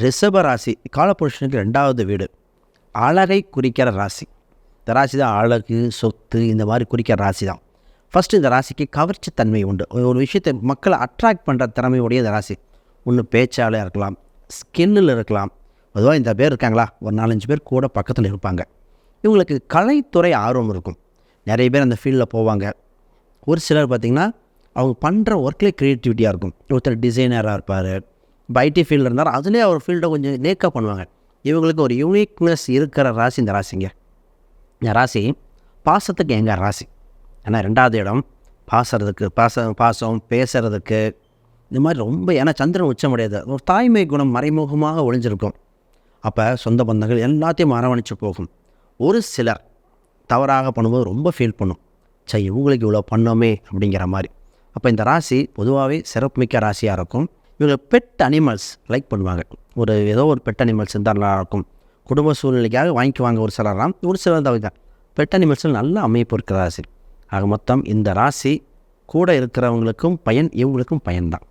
ரிஷப ராசி காலபுருஷனுக்கு 2வது வீடு. அழகை குறிக்கிற ராசி. இந்த ராசி தான் அழகு, சொத்து இந்த மாதிரி குறிக்கிற ராசி தான். ஃபஸ்ட்டு இந்த ராசிக்கு கவர்ச்சி தன்மை உண்டு. ஒரு விஷயத்தை மக்களை அட்ராக்ட் பண்ணுற திறமையுடைய இந்த ராசி. ஒன்று பேச்சாலையாக இருக்கலாம், ஸ்கில்லில் இருக்கலாம். பொதுவாக இந்த பேர் இருக்காங்களா, ஒரு 4-5 பேர் கூட பக்கத்தில் இருப்பாங்க. இவங்களுக்கு கலைத்துறை ஆர்வம் இருக்கும். நிறைய பேர் அந்த ஃபீல்டில் போவாங்க. ஒரு சிலர் பார்த்திங்கன்னா அவங்க பண்ணுற ஒர்க்லேயே க்ரியேட்டிவிட்டியாக இருக்கும். ஒருத்தர் டிசைனராக இருப்பார், இப்போ ஐடி ஃபீல்டில் இருந்தார், அதுலேயே அவர் ஃபீல்டை கொஞ்சம் நேக்காக பண்ணுவாங்க. இவங்களுக்கு ஒரு யூனிக்னஸ் இருக்கிற ராசி இந்த ராசிங்க. இந்த ராசி பாசத்துக்கு எங்கள் ராசி. ஏன்னா 2வது இடம் பாசறதுக்கு, பாசம் பேசுகிறதுக்கு இந்த மாதிரி ரொம்ப, ஏன்னா சந்திரன் உச்சமடையாது, ஒரு தாய்மை குணம் மறைமுகமாக ஒளிஞ்சிருக்கும். அப்போ சொந்த பந்தங்கள் எல்லாத்தையும் அரவணைச்சு போகும். ஒரு சிலர் தவறாக பண்ணும்போது ரொம்ப ஃபீல் பண்ணும், சரி இவங்களுக்கு இவ்வளோ பண்ணோமே அப்படிங்கிற மாதிரி. அப்போ இந்த ராசி பொதுவாகவே சிறப்புமிக்க ராசியாக இருக்கும். இவங்க பெட் அனிமல்ஸ் லைக் பண்ணுவாங்க. ஏதோ ஒரு பெட் அனிமல்ஸ் இருந்தால் நல்லாயிருக்கும். குடும்ப சூழ்நிலைக்காக வாங்கிக்குவாங்க ஒரு சிலர்லாம். ஒரு சிலர் தவிர பெட் அனிமல்ஸில் நல்ல அமைப்பு இருக்கிற ராசி. ஆக மொத்தம் இந்த ராசி கூட இருக்கிறவங்களுக்கும் பயன், இவங்களுக்கும் பயன்தான்.